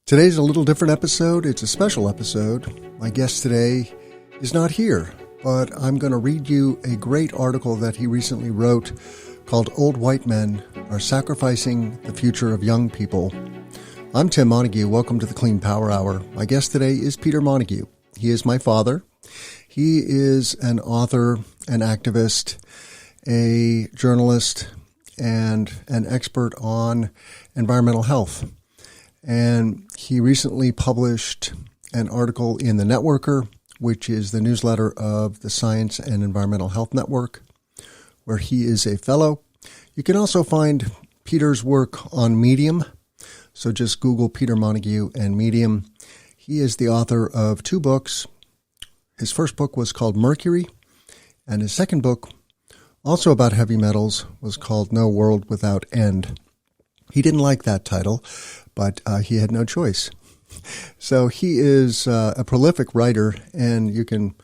Today's a little different episode. It's a special episode. My guest today is not here, but I'm going to read you a great article that he recently wrote called Old White Men Are Sacrificing the Future of Young People. I'm Tim Montague. Welcome to the Clean Power Hour. My guest today is Peter Montague. He is my father. He is an author, an activist, a journalist, and an expert on environmental health. And he recently published an article in The Networker, which is the newsletter of the Science and Environmental Health Network, where he is a fellow. You can also find Peter's work on Medium. So just Google Peter Montague and Medium. He is the author of 2 books. His first book was called Mercury, and his second book, also about heavy metals, was called No World Without End. He didn't like that title, but he had no choice. So he is a prolific writer, and you can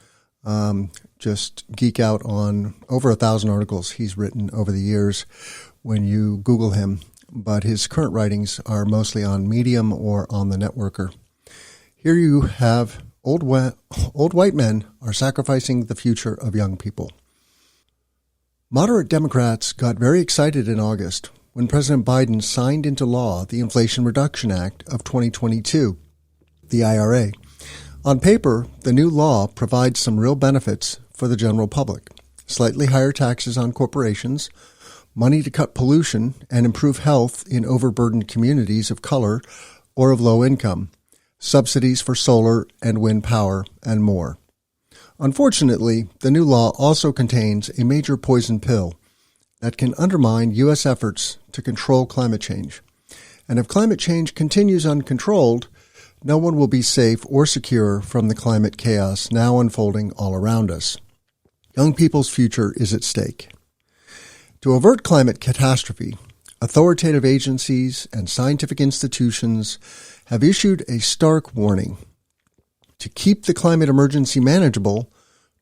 just geek out on over 1,000 articles he's written over the years when you Google him. But his current writings are mostly on Medium or on The Networker. Here you have Old White Men Are Sacrificing the Future of Young People. Moderate Democrats got very excited in August when President Biden signed into law the Inflation Reduction Act of 2022, the IRA. On paper, the new law provides some real benefits for the general public: slightly higher taxes on corporations, money to cut pollution and improve health in overburdened communities of color or of low income, subsidies for solar and wind power, and more. Unfortunately, the new law also contains a major poison pill that can undermine U.S. efforts to control climate change. And if climate change continues uncontrolled, no one will be safe or secure from the climate chaos now unfolding all around us. Young people's future is at stake. To avert climate catastrophe, authoritative agencies and scientific institutions have issued a stark warning. To keep the climate emergency manageable,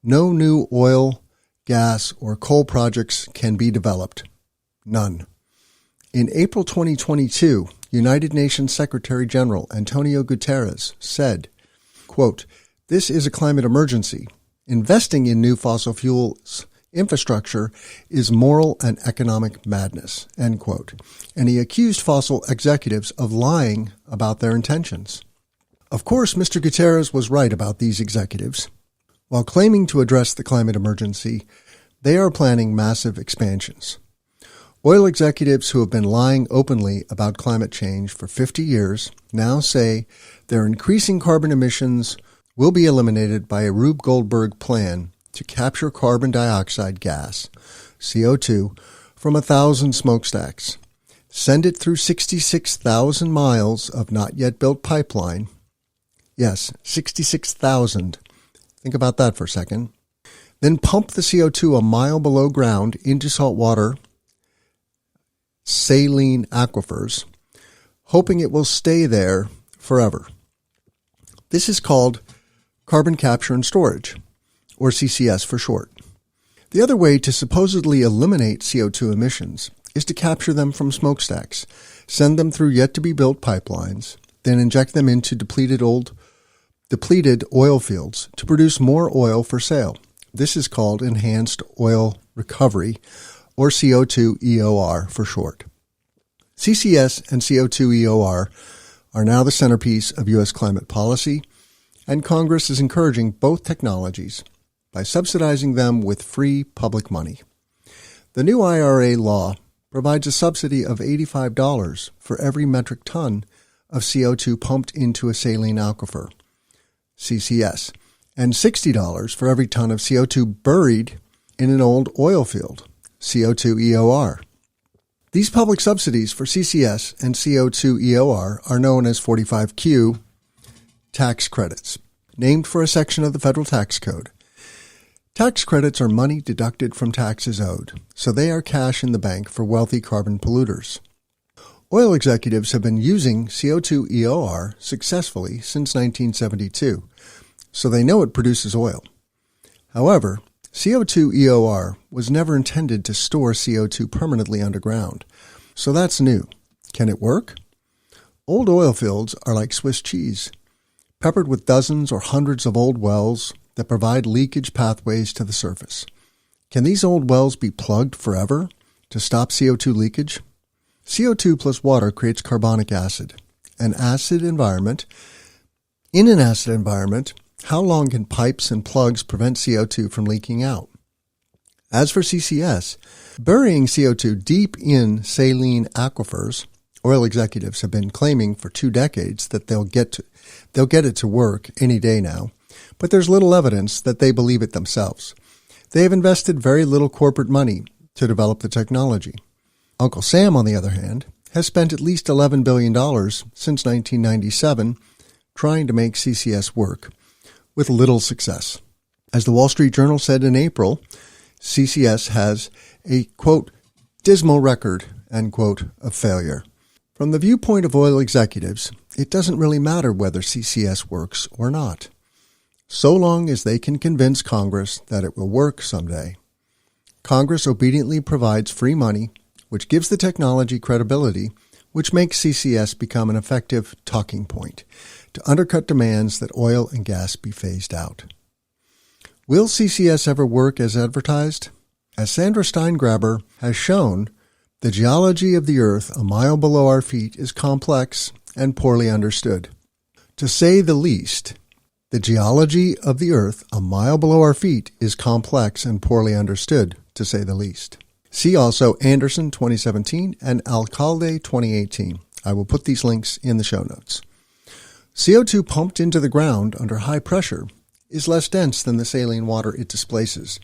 no new oil, gas, or coal projects can be developed. None. In April 2022, United Nations Secretary General Antonio Guterres said, quote, "This is a climate emergency. Investing in new fossil fuels infrastructure is moral and economic madness," end quote. And he accused fossil executives of lying about their intentions. Of course, Mr. Guterres was right about these executives. While claiming to address the climate emergency, they are planning massive expansions. Oil executives who have been lying openly about climate change for 50 years now say their increasing carbon emissions will be eliminated by a Rube Goldberg plan to capture carbon dioxide gas, CO2, from 1,000 smokestacks, send it through 66,000 miles of not yet built pipeline. Yes, 66,000. Think about that for a second. Then pump the CO2 a mile below ground into saltwater, saline aquifers, hoping it will stay there forever. This is called carbon capture and storage, or CCS for short. The other way to supposedly eliminate CO2 emissions is to capture them from smokestacks, send them through yet-to-be-built pipelines, then inject them into depleted oil fields to produce more oil for sale. This is called enhanced oil recovery, or CO2 EOR for short. CCS and CO2 EOR are now the centerpiece of U.S. climate policy, and Congress is encouraging both technologies by subsidizing them with free public money. The new IRA law provides a subsidy of $85 for every metric ton of CO2 pumped into a saline aquifer, CCS, and $60 for every ton of CO2 buried in an old oil field, CO2 EOR. These public subsidies for CCS and CO2 EOR are known as 45Q tax credits, named for a section of the federal tax code. Tax credits are money deducted from taxes owed, so they are cash in the bank for wealthy carbon polluters. Oil executives have been using CO2 EOR successfully since 1972, so they know it produces oil. However, CO2 EOR was never intended to store CO2 permanently underground, so that's new. Can it work? Old oil fields are like Swiss cheese, peppered with dozens or hundreds of old wells that provide leakage pathways to the surface. Can these old wells be plugged forever to stop CO2 leakage? CO2 plus water creates carbonic acid. In an acid environment, how long can pipes and plugs prevent CO2 from leaking out? As for CCS, burying CO2 deep in saline aquifers, oil executives have been claiming for 2 decades that they'll get it to work any day now, but there's little evidence that they believe it themselves. They have invested very little corporate money to develop the technology. Uncle Sam, on the other hand, has spent at least $11 billion since 1997 trying to make CCS work, with little success. As the Wall Street Journal said in April, CCS has a, quote, dismal record, end quote, of failure. From the viewpoint of oil executives, it doesn't really matter whether CCS works or not, so long as they can convince Congress that it will work someday. Congress obediently provides free money, which gives the technology credibility, which makes CCS become an effective talking point to undercut demands that oil and gas be phased out. Will CCS ever work as advertised? As Sandra Steingraber has shown, the geology of the Earth a mile below our feet is complex and poorly understood. To say the least, the geology of the Earth a mile below our feet is complex and poorly understood, to say the least. See also Anderson 2017 and Alcalde 2018. I will put these links in the show notes. CO2 pumped into the ground under high pressure is less dense than the saline water it displaces,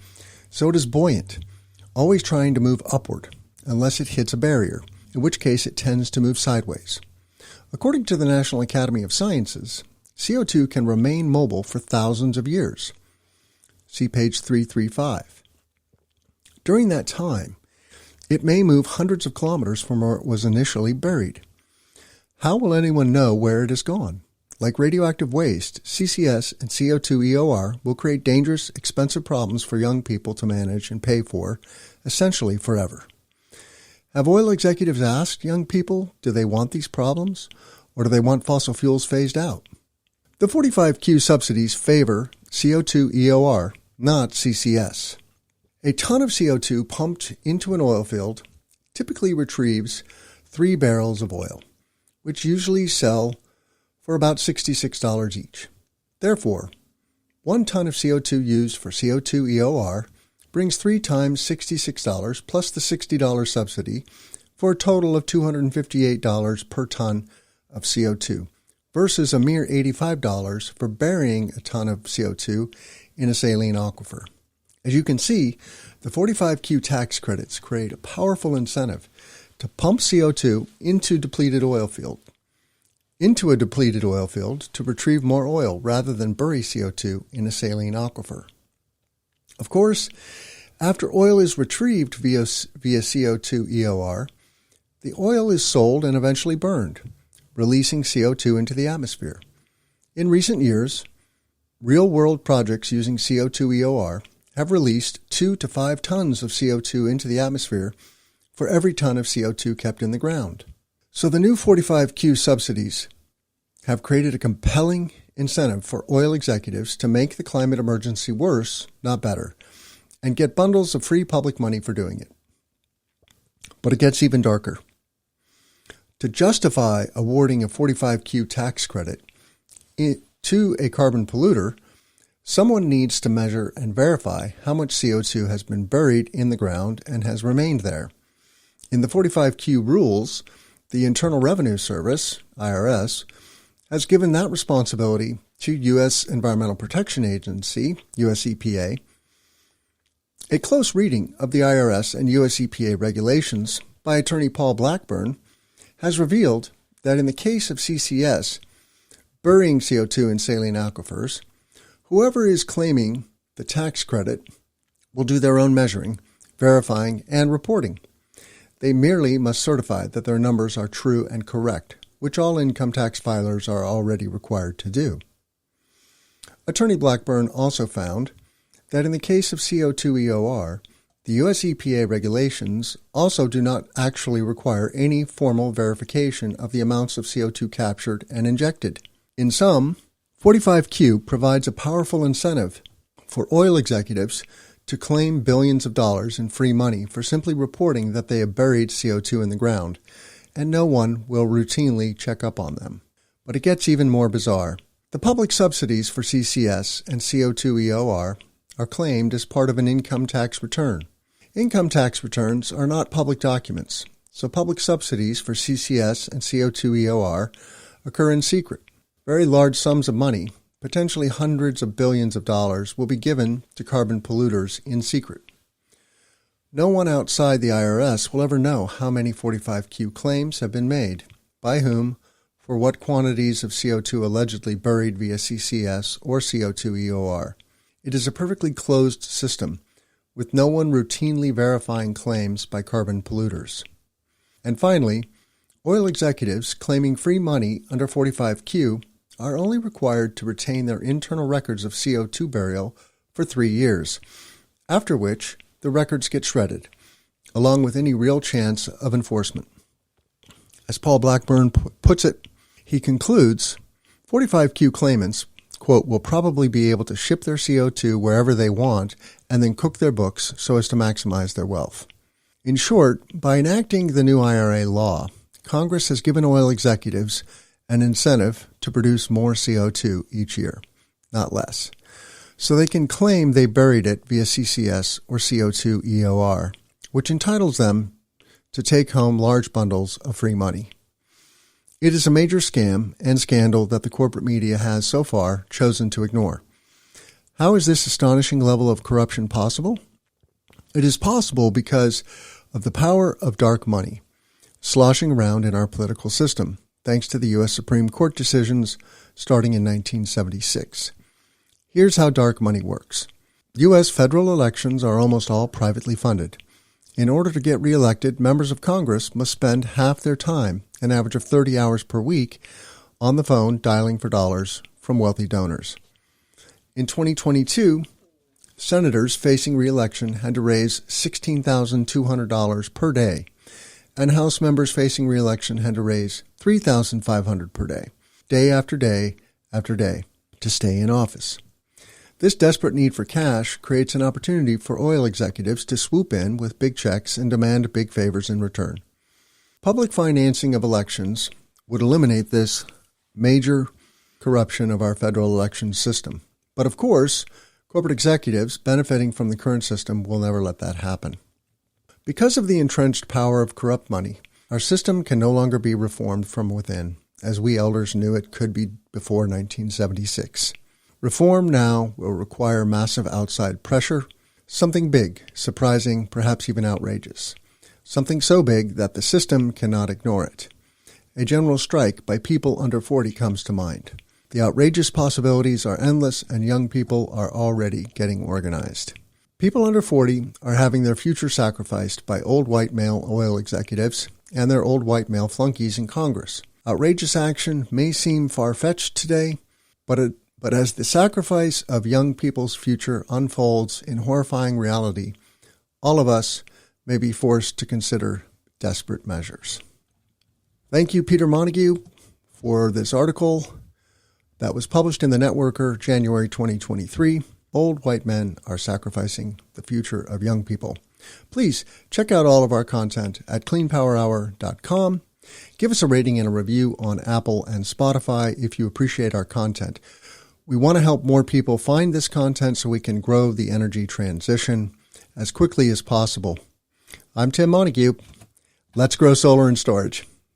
so it is buoyant, always trying to move upward, unless it hits a barrier, in which case it tends to move sideways. According to the National Academy of Sciences, CO2 can remain mobile for thousands of years. See page 335. During that time, it may move hundreds of kilometers from where it was initially buried. How will anyone know where it has gone? Like radioactive waste, CCS and CO2 EOR will create dangerous, expensive problems for young people to manage and pay for, essentially forever. Have oil executives asked young people, do they want these problems, or do they want fossil fuels phased out? The 45Q subsidies favor CO2 EOR, not CCS. A ton of CO2 pumped into an oil field typically retrieves 3 barrels of oil, which usually sell for about $66 each. Therefore, 1 ton of CO2 used for CO2 EOR brings 3 times $66 plus the $60 subsidy for a total of $258 per ton of CO2 versus a mere $85 for burying a ton of CO2 in a saline aquifer. As you can see, the 45Q tax credits create a powerful incentive to pump CO2 into a depleted oil field to retrieve more oil rather than bury CO2 in a saline aquifer. Of course, after oil is retrieved via CO2 EOR, the oil is sold and eventually burned, releasing CO2 into the atmosphere. In recent years, real-world projects using CO2 EOR have released 2 to 5 tons of CO2 into the atmosphere for every ton of CO2 kept in the ground. So the new 45Q subsidies have created a compelling incentive for oil executives to make the climate emergency worse, not better, and get bundles of free public money for doing it. But it gets even darker. To justify awarding a 45Q tax credit to a carbon polluter, someone needs to measure and verify how much CO2 has been buried in the ground and has remained there. In the 45Q rules, the Internal Revenue Service, IRS, has given that responsibility to U.S. Environmental Protection Agency, U.S. EPA. A close reading of the IRS and U.S. EPA regulations by attorney Paul Blackburn has revealed that in the case of CCS, burying CO2 in saline aquifers, whoever is claiming the tax credit will do their own measuring, verifying, and reporting. They merely must certify that their numbers are true and correct, which all income tax filers are already required to do. Attorney Blackburn also found that in the case of CO2 EOR, The U.S. EPA regulations also do not actually require any formal verification of the amounts of CO2 captured and injected. In sum, 45Q provides a powerful incentive for oil executives to claim billions of dollars in free money for simply reporting that they have buried CO2 in the ground, and no one will routinely check up on them. But it gets even more bizarre. The public subsidies for CCS and CO2 EOR are claimed as part of an income tax return. Income tax returns are not public documents, so public subsidies for CCS and CO2 EOR occur in secret. Very large sums of money, potentially hundreds of billions of dollars, will be given to carbon polluters in secret. No one outside the IRS will ever know how many 45Q claims have been made, by whom, for what quantities of CO2 allegedly buried via CCS or CO2 EOR. It is a perfectly closed system, with no one routinely verifying claims by carbon polluters. And finally, oil executives claiming free money under 45Q are only required to retain their internal records of CO2 burial for 3 years, after which the records get shredded, along with any real chance of enforcement. As Paul Blackburn puts it, he concludes, 45Q claimants, quote, will probably be able to ship their CO2 wherever they want and then cook their books so as to maximize their wealth. In short, by enacting the new IRA law, Congress has given oil executives an incentive to produce more CO2 each year, not less, so they can claim they buried it via CCS or CO2 EOR, which entitles them to take home large bundles of free money. It is a major scam and scandal that the corporate media has so far chosen to ignore. How is this astonishing level of corruption possible? It is possible because of the power of dark money sloshing around in our political system, thanks to the U.S. Supreme Court decisions starting in 1976. Here's how dark money works. U.S. federal elections are almost all privately funded. In order to get reelected, members of Congress must spend half their time, an average of 30 hours per week, on the phone dialing for dollars from wealthy donors. In 2022, senators facing reelection had to raise $16,200 per day, and House members facing reelection had to raise $3,500 per day after day after day, to stay in office. This desperate need for cash creates an opportunity for oil executives to swoop in with big checks and demand big favors in return. Public financing of elections would eliminate this major corruption of our federal election system. But of course, corporate executives benefiting from the current system will never let that happen. Because of the entrenched power of corrupt money, our system can no longer be reformed from within, as we elders knew it could be before 1976. Reform now will require massive outside pressure, something big, surprising, perhaps even outrageous. Something so big that the system cannot ignore it. A general strike by people under 40 comes to mind. The outrageous possibilities are endless, and young people are already getting organized. People under 40 are having their future sacrificed by old white male oil executives and their old white male flunkies in Congress. Outrageous action may seem far-fetched today, but as the sacrifice of young people's future unfolds in horrifying reality, all of us may be forced to consider desperate measures. Thank you, Peter Montague, for this article that was published in The Networker, January 2023. Old white men are sacrificing the future of young people. Please check out all of our content at cleanpowerhour.com. Give us a rating and a review on Apple and Spotify if you appreciate our content. We want to help more people find this content so we can grow the energy transition as quickly as possible. I'm Tim Montague. Let's grow solar and storage.